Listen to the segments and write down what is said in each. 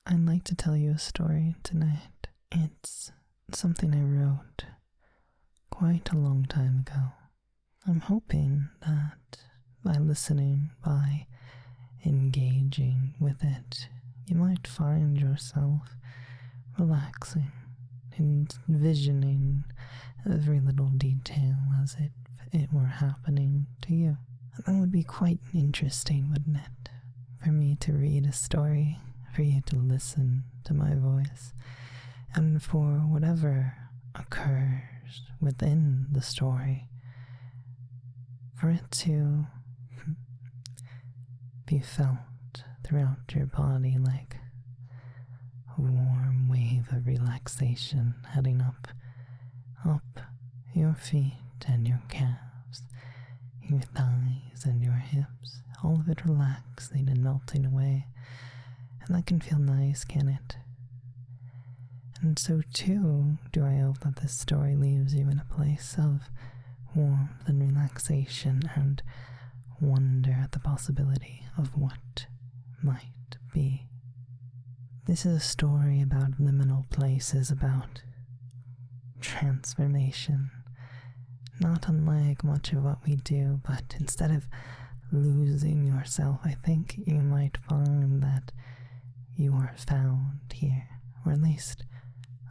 I'd like to tell you a story tonight. It's something I wrote quite a long time ago. I'm hoping that by listening, by engaging with it, you might find yourself relaxing, envisioning every little detail as if it were happening to you. And that would be quite interesting, wouldn't it? For me to read a story, for you to listen to my voice, and for whatever occurs within the story, for it to be felt throughout your body like a warm wave of relaxation heading up your feet and your calves, your thighs and your hips, all of it relaxing and melting away. And that can feel nice, can it? And so too do I hope that this story leaves you in a place of warmth and relaxation and wonder at the possibility of what might be. This is a story about liminal places, about transformation, not unlike much of what we do, but instead of losing yourself, I think you might find that you are found here, or at least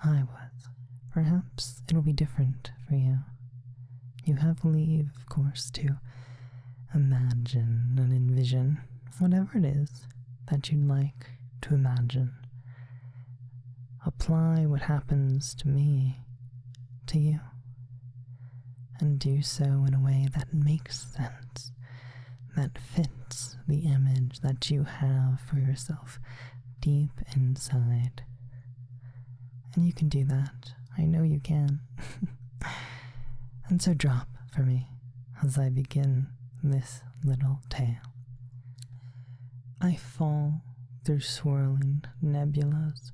I was. Perhaps it'll be different for you. You have leave, of course, to imagine and envision whatever it is that you'd like to imagine. Apply what happens to me to you, and do so in a way that makes sense, that fits the image that you have for yourself deep inside. And you can do that. I know you can. And so drop for me as I begin this little tale. I fall through swirling nebulas,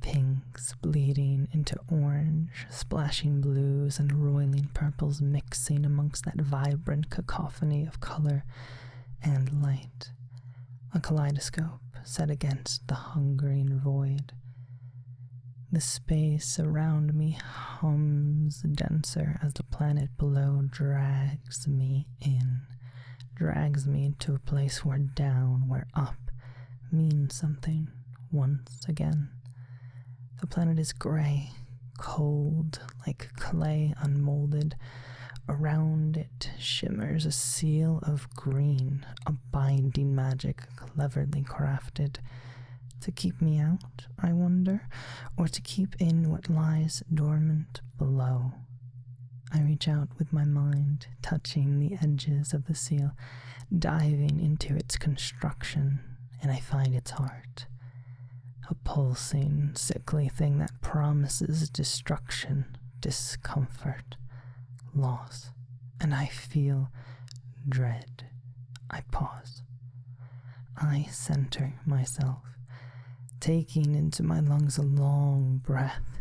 pinks bleeding into orange, splashing blues and roiling purples mixing amongst that vibrant cacophony of color and light, a kaleidoscope set against the hungering void. The space around me hums denser as the planet below drags me to a place where down, where up means something once again. The planet is gray, cold, like clay unmolded. Around it shimmers a seal of green, a binding magic cleverly crafted. To keep me out, I wonder, or to keep in what lies dormant below. I reach out with my mind, touching the edges of the seal, diving into its construction, and I find its heart. A pulsing, sickly thing that promises destruction, discomfort, loss, and I feel dread. I pause. I center myself, taking into my lungs a long breath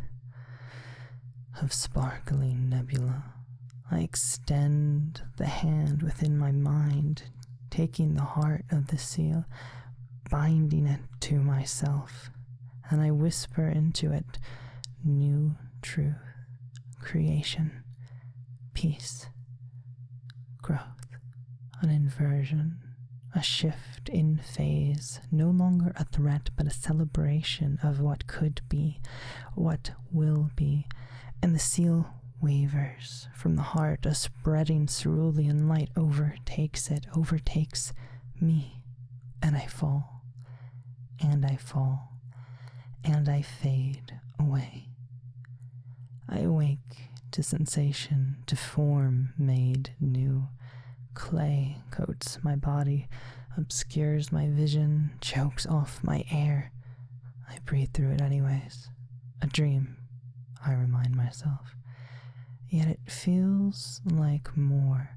of sparkling nebula. I extend the hand within my mind, taking the heart of the seal, binding it to myself, and I whisper into it new truth, creation, peace, growth, an inversion, a shift in phase, no longer a threat but a celebration of what could be, what will be, and the seal wavers from the heart. A spreading cerulean light overtakes it, overtakes me, and I fall, and I fall, and I fade away. I awake to sensation, to form made new. Clay coats my body, obscures my vision, chokes off my air. I breathe through it anyways. A dream, I remind myself. Yet it feels like more,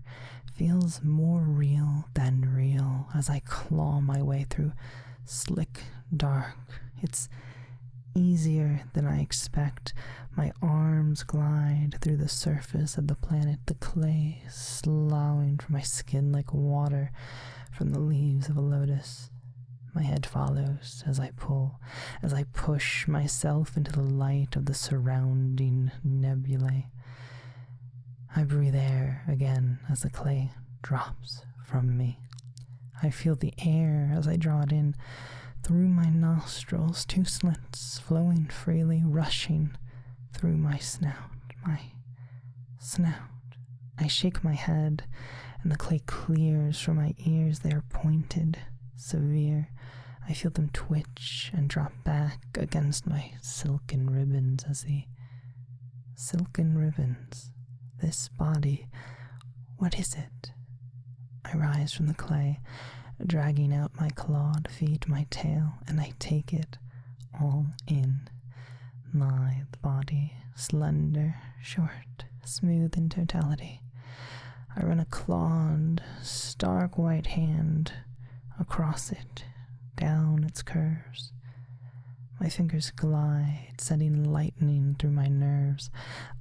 feels more real than real as I claw my way through slick dark. It's easier than I expect. My arms glide through the surface of the planet, the clay sloughing from my skin like water from the leaves of a lotus. My head follows as I pull, as I push myself into the light of the surrounding nebulae. I breathe air again as the clay drops from me. I feel the air as I draw it in through my nostrils, 2 slits flowing freely, rushing through my snout. I shake my head, and the clay clears from my ears. They are pointed, severe. I feel them twitch and drop back against my silken ribbons as the silken ribbons. This body, what is it? I rise from the clay, dragging out my clawed feet, my tail, and I take it all in. My body, slender, short, smooth in totality. I run a clawed, stark white hand across it, down its curves. My fingers glide, sending lightning through my nerves,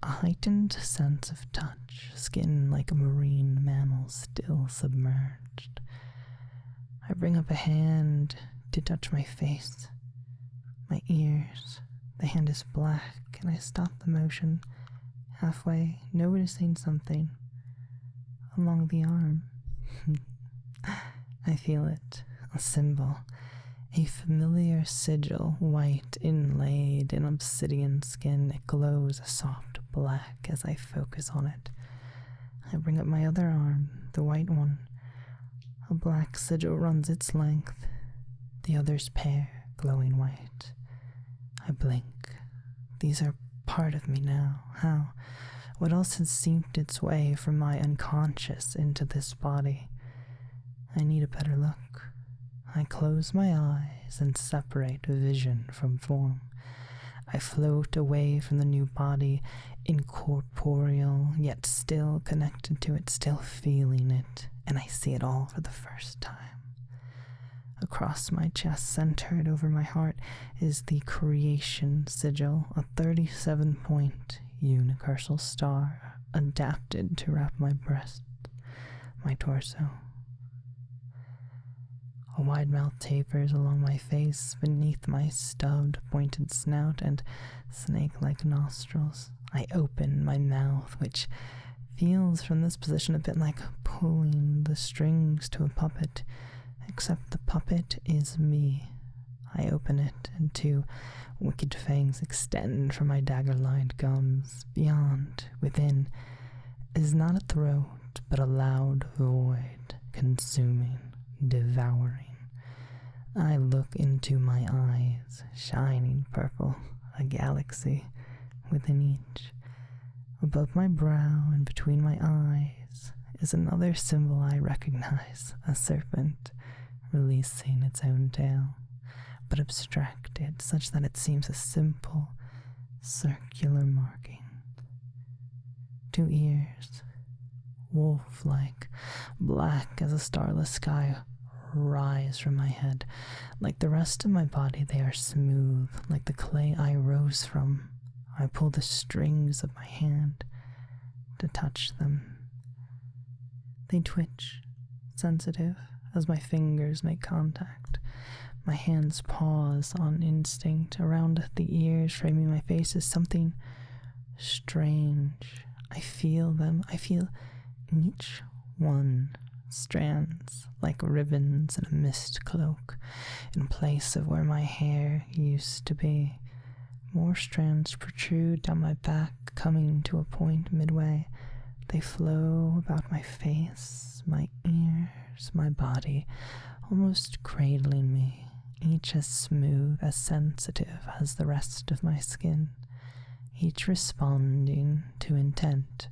a heightened sense of touch, skin like a marine mammal still submerged. I bring up a hand to touch my face, my ears. The hand is black, and I stop the motion halfway, noticing something along the arm. I feel it, a symbol, a familiar sigil, white inlaid in obsidian skin. It glows a soft black as I focus on it. I bring up my other arm, the white one. A black sigil runs its length, the other's pair glowing white. I blink. These are part of me now. How? What else has seeped its way from my unconscious into this body? I need a better look. I close my eyes and separate vision from form. I float away from the new body, incorporeal, yet still connected to it, still feeling it, and I see it all for the first time. Across my chest, centered over my heart, is the creation sigil, a 37-point universal star adapted to wrap my breast, my torso. A wide mouth tapers along my face beneath my stubbed, pointed snout and snake-like nostrils. I open my mouth, which feels from this position a bit like pulling the strings to a puppet, except the puppet is me. I open it, and 2 wicked fangs extend from my dagger-lined gums. Beyond, within, is not a throat, but a loud void, consuming, devouring. I look into my eyes, shining purple, a galaxy within each. Above my brow and between my eyes is another symbol I recognize, a serpent releasing its own tail, but abstracted such that it seems a simple, circular marking. 2 ears, wolf-like, black as a starless sky, rise from my head. Like the rest of my body, they are smooth, like the clay I rose from. I pull the strings of my hand to touch them. They twitch, sensitive, as my fingers make contact. My hands pause on instinct. Around the ears framing my face is something strange. I feel them. I feel each one. Strands like ribbons in a mist cloak, in place of where my hair used to be. More strands protrude down my back, coming to a point midway. They flow about my face, my ears, my body, almost cradling me, each as smooth, as sensitive as the rest of my skin, each responding to intent.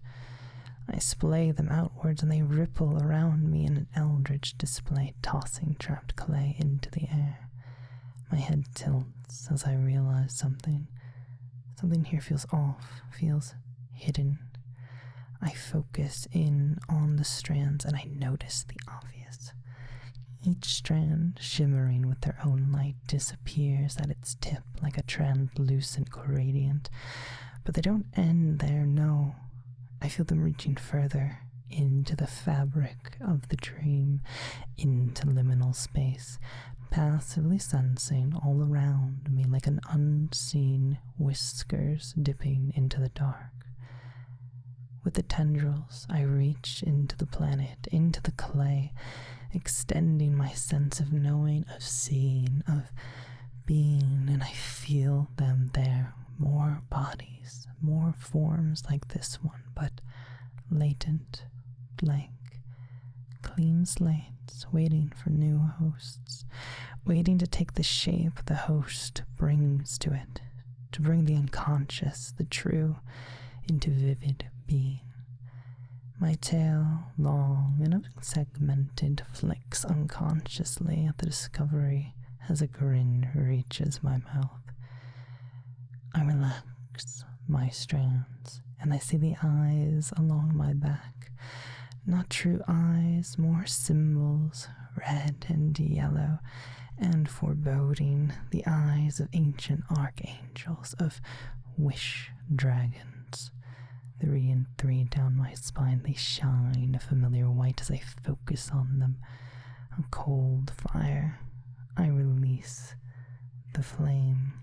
I splay them outwards, and they ripple around me in an eldritch display, tossing trapped clay into the air. My head tilts as I realize something. Something here feels off, feels hidden. I focus in on the strands, and I notice the obvious. Each strand, shimmering with their own light, disappears at its tip like a translucent gradient. But they don't end there, no. I feel them reaching further into the fabric of the dream, into liminal space, passively sensing all around me like an unseen whiskers dipping into the dark. With the tendrils, I reach into the planet, into the clay, extending my sense of knowing, of seeing, of being, and I feel them there. More bodies, more forms like this one, but latent, blank, clean slates, waiting for new hosts, waiting to take the shape the host brings to it, to bring the unconscious, the true, into vivid being. My tail, long and segmented, flicks unconsciously at the discovery as a grin reaches my mouth. I relax my strands, and I see the eyes along my back. Not true eyes, more symbols, red and yellow, and foreboding, the eyes of ancient archangels, of wish dragons. 3 and 3 down my spine, they shine a familiar white as I focus on them. A cold fire, I release the flame.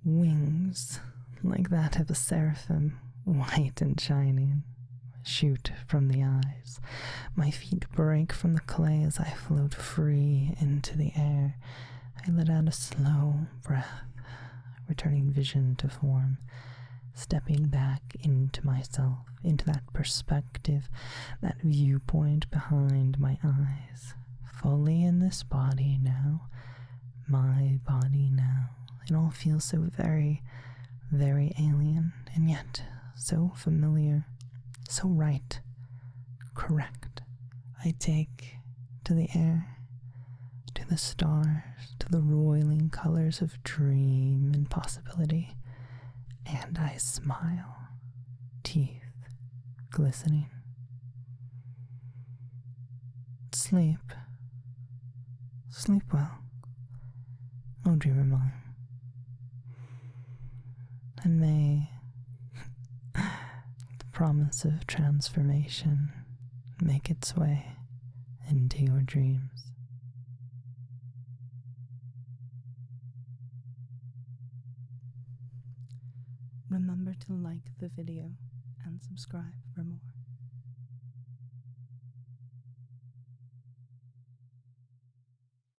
Wings, like that of a seraphim, white and shining, shoot from the eyes. My feet break from the clay as I float free into the air. I let out a slow breath, returning vision to form, stepping back into myself, into that perspective, that viewpoint behind my eyes. Fully in this body now, my body now. It all feels so very, very alien, and yet so familiar, so right, correct. I take to the air, to the stars, to the roiling colors of dream and possibility, and I smile, teeth glistening. Sleep. Sleep well, oh dreamer mine. And may the promise of transformation make its way into your dreams. Remember to like the video and subscribe for more.